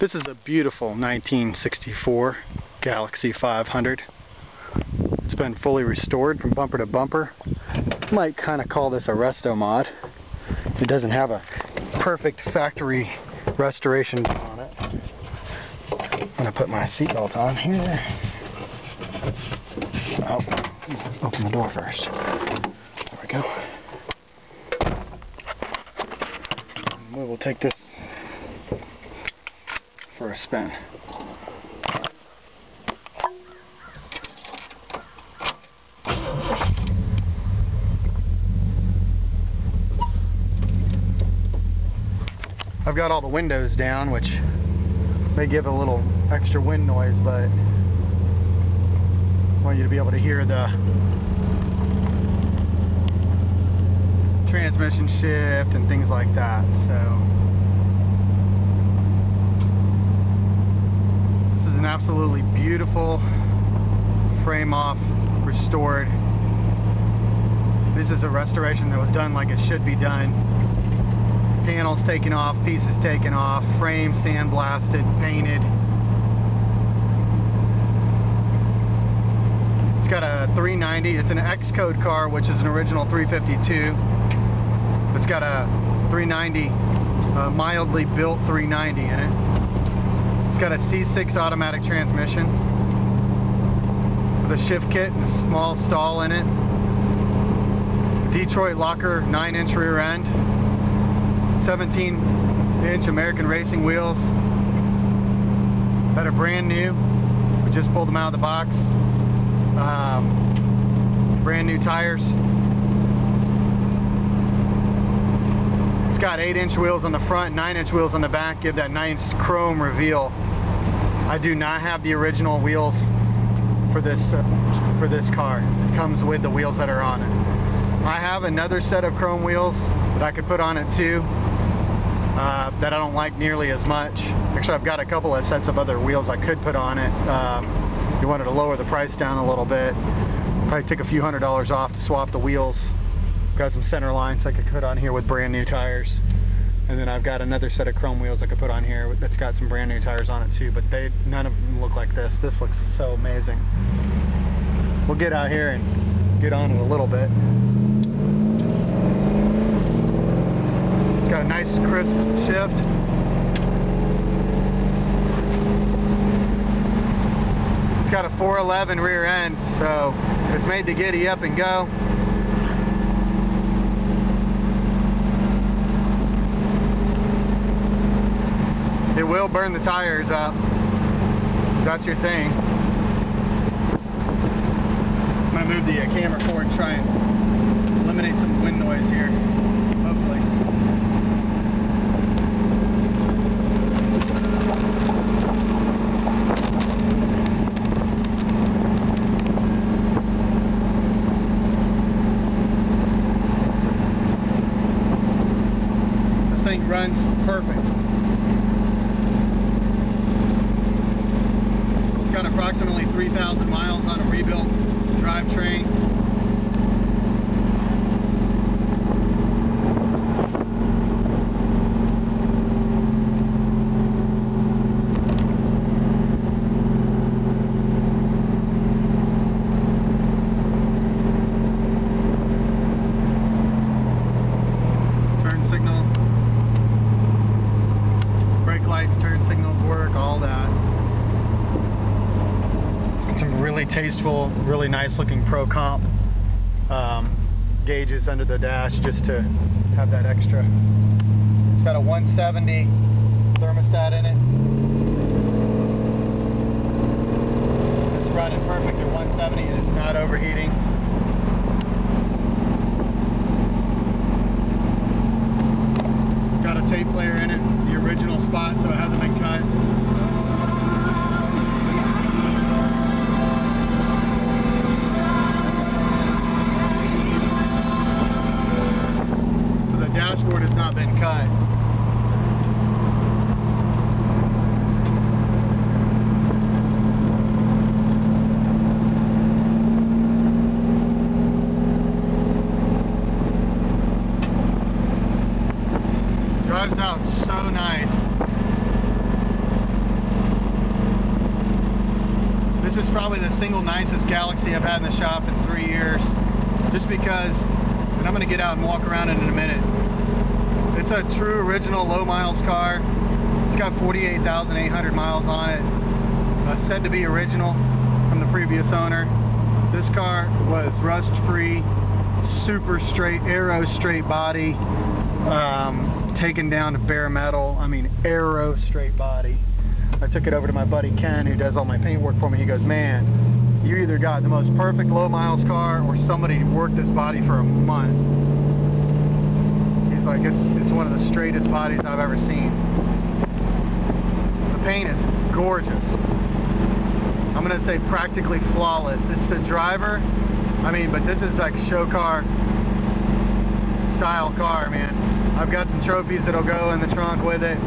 This is a beautiful 1964 Galaxie 500. It's been fully restored from bumper to bumper. Might kind of call this a resto mod. It doesn't have a perfect factory restoration on it. I'm going to put my seatbelt on here. Oh, open the door first. There we go. And we will take this for a spin. I've got all the windows down, which may give a little extra wind noise, but I want you to be able to hear the transmission shift and things like that. So this is an absolutely beautiful frame off, restored. This is a restoration that was done like it should be done. Panels taken off, pieces taken off, frame sandblasted, painted. It's got a 390. It's an X-Code car, which is an original 352. It's got a 390, mildly built 390 in it. It's got a C6 automatic transmission with a shift kit and a small stall in it. Detroit locker 9-inch rear end. 17-inch American racing wheels that are brand new. We just pulled them out of the box. Brand new tires. It's got 8-inch wheels on the front, 9-inch wheels on the back, give that nice chrome reveal. I do not have the original wheels for this car. It comes with the wheels that are on it. I have another set of chrome wheels that I could put on it too. That I don't like nearly as much. Actually, I've got a couple of sets of other wheels I could put on it. You wanted to lower the price down a little bit. Probably take a few $100s off to swap the wheels. Got some center lines I could put on here with brand new tires. And then I've got another set of chrome wheels I could put on here that's got some brand new tires on it too, but none of them look like this. This looks so amazing. We'll get out here and get on it a little bit. It's got a nice crisp shift. It's got a 411 rear end, so it's made to giddy up and go. It will burn the tires up. That's your thing. I'm going to move the camera forward and try and eliminate some wind noise here. Hopefully. This thing runs perfect. It's got approximately 3,000 miles on a rebuilt drivetrain. Turn signal, brake lights, turn signals work, all that. Some really tasteful, really nice looking Pro Comp gauges under the dash just to have that extra. It's got a 170 thermostat in it. It's running perfect at 170 and it's not overheating. Got a tape player in it, the original spot, so it hasn't been cut. Dashboard has not been cut. single nicest Galaxie I've had in the shop in 3 years, just because, and I'm going to get out and walk around it in a minute. It's a true original low miles car. It's got 48,800 miles on it, said to be original from the previous owner. This car was rust free, super straight, aero straight body, taken down to bare metal. I mean, aero straight body. I took it over to my buddy Ken, who does all my paint work for me. He goes, man, you either got the most perfect low miles car or somebody worked this body for a month. He's like, it's one of the straightest bodies I've ever seen. The paint is gorgeous. I'm gonna say practically flawless. It's the driver, I mean, but this is like a show car style car, man. I've got some trophies that'll go in the trunk with it.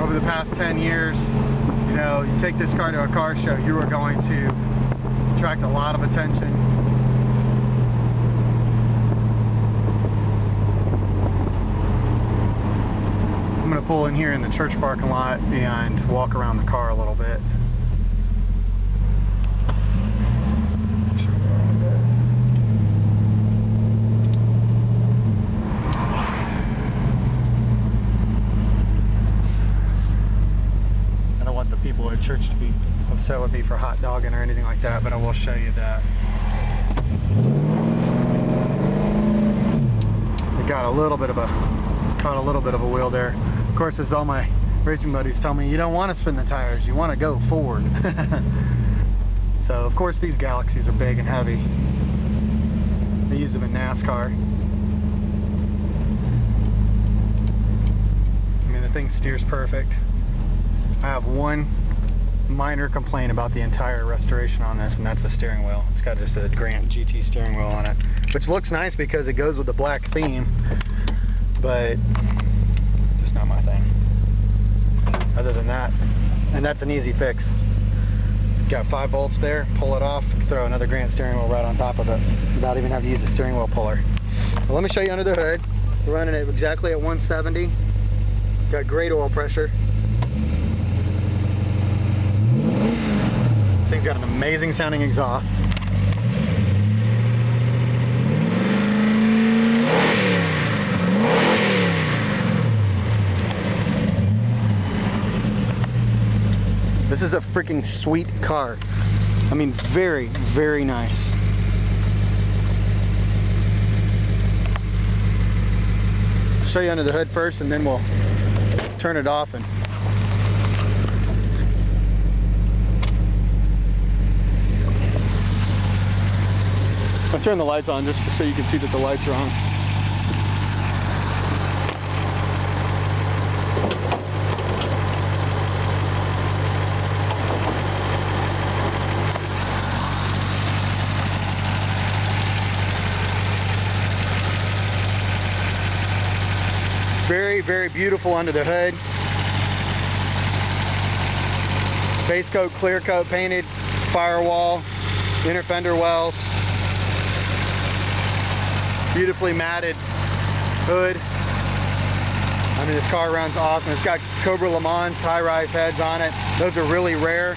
Over the past 10 years, you know, you take this car to a car show, you are going to attract a lot of attention. I'm going to pull in here in the church parking lot and walk around the car a little bit. People at church to be upset with me for hot dogging or anything like that, but I will show you that. It got a little bit of a wheel there. Of course, as all my racing buddies tell me, you don't want to spin the tires, you want to go forward. So of course these Galaxies are big and heavy. They use them in NASCAR. I mean, the thing steers perfect. I have one minor complaint about the entire restoration on this, and that's the steering wheel. It's got just a Grant GT steering wheel on it, which looks nice because it goes with the black theme, but just not my thing. Other than that, and that's an easy fix. Got 5 bolts there, pull it off, throw another Grant steering wheel right on top of it without even having to use a steering wheel puller. Well, let me show you under the hood. We're running it exactly at 170. Got great oil pressure. This thing's got an amazing sounding exhaust. This is a freaking sweet car. I mean, very, very nice. I'll show you under the hood first, and then we'll turn it off. And I'll turn the lights on just so you can see that the lights are on. Very, very beautiful under the hood. Base coat, clear coat painted, firewall, inner fender wells. Beautifully matted hood. I mean, this car runs awesome. It's got Cobra Le Mans high-rise heads on it. Those are really rare.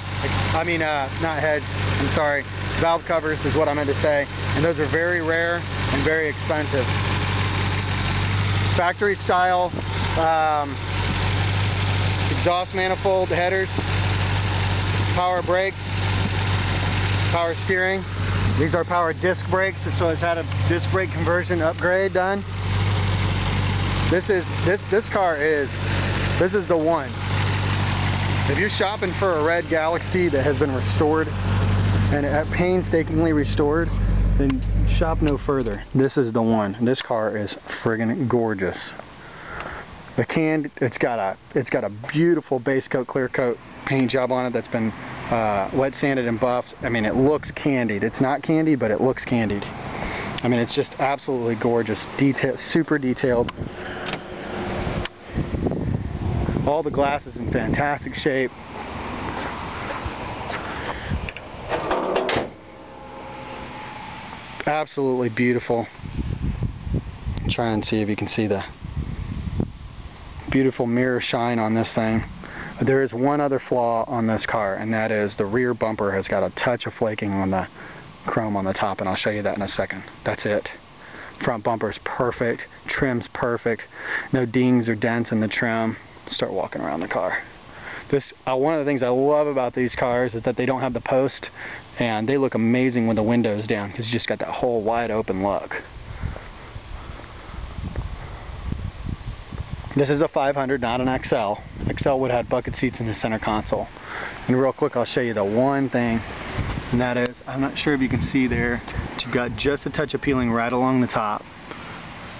I mean, not heads, I'm sorry. Valve covers is what I meant to say. And those are very rare and very expensive. Factory style exhaust manifold headers, power brakes, power steering. These are power disc brakes, so it's had a disc brake conversion upgrade done. This car is the one. If you're shopping for a red Galaxie that has been restored and painstakingly restored, then shop no further. This is the one. This car is friggin' gorgeous. It's got a beautiful base coat, clear coat paint job on it that's been wet sanded and buffed. I mean, it looks candied. It's not candy, but it looks candied. I mean, it's just absolutely gorgeous. Super detailed. All the glass is in fantastic shape. Absolutely beautiful. Try and see if you can see the beautiful mirror shine on this thing. There is one other flaw on this car, and that is the rear bumper has got a touch of flaking on the chrome on the top, and I'll show you that in a second. That's it. Front bumper's perfect, trim's perfect, no dings or dents in the trim. Start walking around the car. One of the things I love about these cars is that they don't have the post, and they look amazing with the windows down because you just got that whole wide open look. This is a 500, not an XL. XL would have bucket seats in the center console. And real quick, I'll show you the one thing, and that is, I'm not sure if you can see there, but you've got just a touch of peeling right along the top.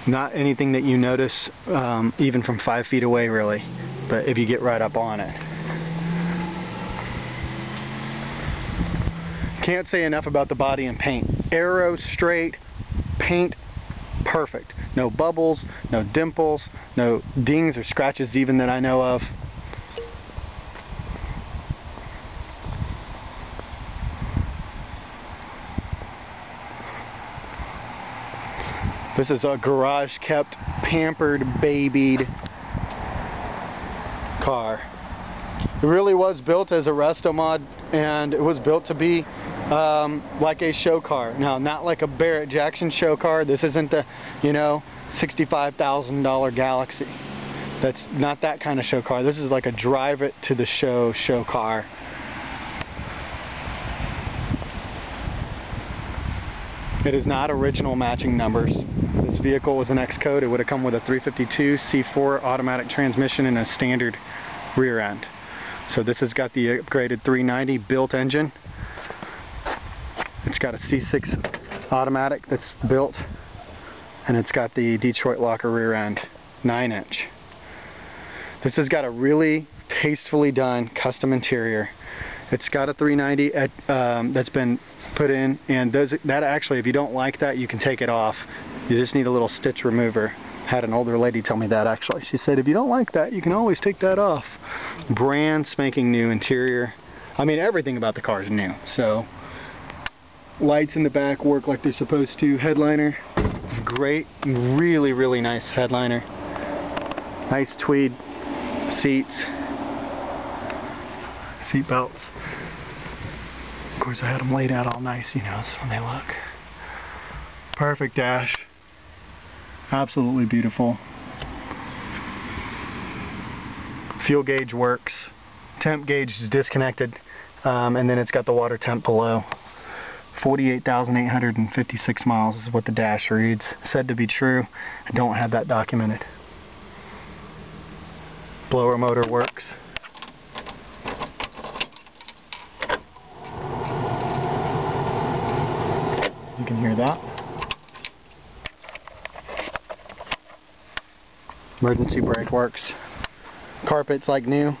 Not anything that you notice even from 5 feet away, really, but if you get right up on it. Can't say enough about the body and paint. Arrow straight, paint perfect. No bubbles, no dimples, no dings or scratches even that I know of. This is a garage kept, pampered, babied car. It really was built as a resto mod, and it was built to be like a show car. Now, not like a Barrett Jackson show car. This isn't the, you know, $65,000 Galaxie. That's not that kind of show car. This is like a drive it to the show car. It is not original matching numbers. This vehicle was an X code. It would have come with a 352 C4 automatic transmission and a standard rear end. So this has got the upgraded 390 built engine. It's got a C6 automatic that's built, and it's got the Detroit locker rear end, 9-inch. This has got a really tastefully done custom interior. It's got a 390 that's been put in, and that actually, if you don't like that, you can take it off. You just need a little stitch remover. Had an older lady tell me that actually. She said, if you don't like that, you can always take that off. Brand spanking new interior. I mean, everything about the car is new. So, lights in the back work like they're supposed to. Headliner, great, really, really nice headliner. Nice tweed seats, seat belts. Of course, I had them laid out all nice, you know, so they look. Perfect dash. Absolutely beautiful. Fuel gauge works. Temp gauge is disconnected, and then it's got the water temp below. 48,856 miles is what the dash reads. Said to be true. I don't have that documented. Blower motor works. You can hear that. Emergency brake works. Carpet's like new.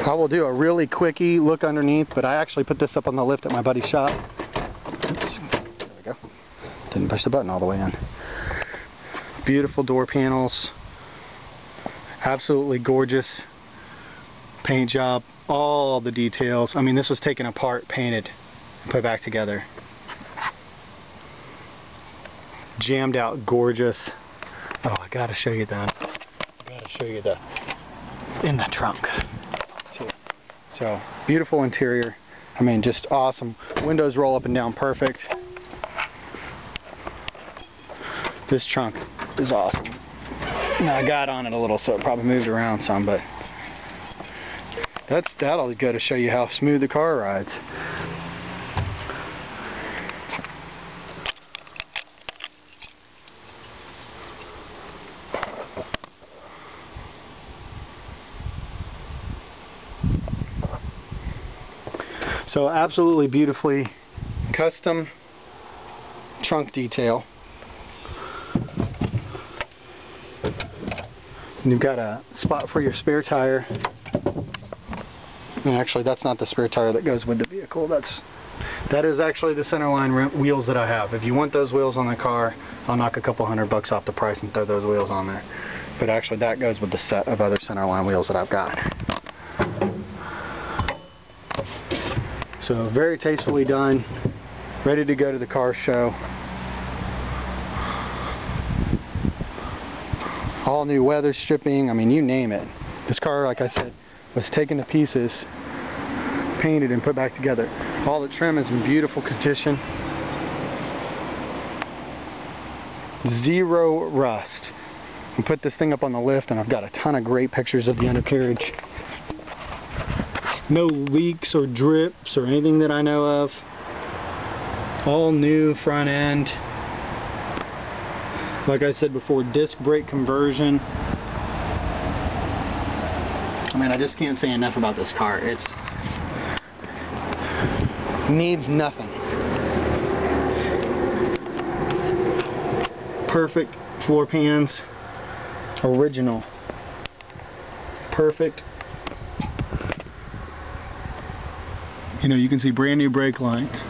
I will do a really quickie look underneath, but I actually put this up on the lift at my buddy's shop. Oops. There we go. Didn't push the button all the way in. Beautiful door panels. Absolutely gorgeous paint job. All the details. I mean, this was taken apart, painted, put back together. Jammed out, gorgeous. Oh, I gotta show you that. I gotta show you the in the trunk too. So beautiful interior. I mean, just awesome. Windows roll up and down perfect. This trunk is awesome. Now I got on it a little, so it probably moved around some, but that'll go to show you how smooth the car rides. So absolutely beautifully custom trunk detail. And you've got a spot for your spare tire. And actually, that's not the spare tire that goes with the vehicle. That is actually the centerline wheels that I have. If you want those wheels on the car, I'll knock a couple $100 off the price and throw those wheels on there. But actually, that goes with the set of other centerline wheels that I've got. So very tastefully done. ready to go to the car show. All new weather stripping, I mean, you name it. This car, like I said, was taken to pieces, painted and put back together. All the trim is in beautiful condition. Zero rust. I put this thing up on the lift and I've got a ton of great pictures of the undercarriage. No leaks or drips or anything that I know of. All new front end. Like I said before, disc brake conversion. I mean, I just can't say enough about this car. It's needs nothing. Perfect floor pans. Original. Perfect. You know, you can see brand new brake lines.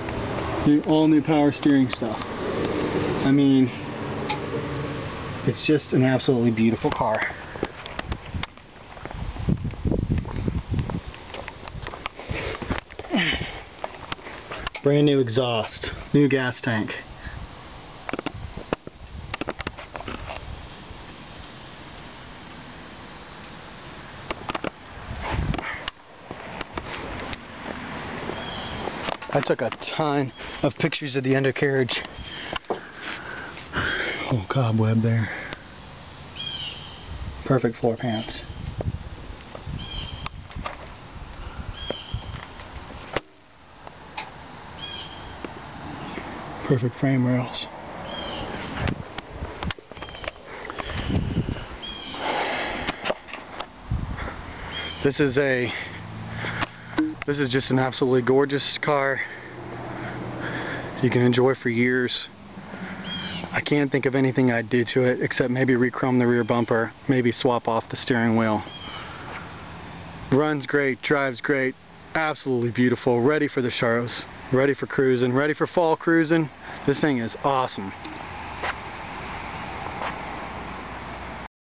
All new power steering stuff. I mean, it's just an absolutely beautiful car. Brand new exhaust, new gas tank. I took a ton of pictures of the undercarriage. Oh, cobweb there. Perfect floor pans. Perfect frame rails. This is just an absolutely gorgeous car. You can enjoy for years. I can't think of anything I'd do to it except maybe re-chrome the rear bumper, maybe swap off the steering wheel. Runs great, drives great, absolutely beautiful, ready for the shows, ready for cruising, ready for fall cruising. This thing is awesome.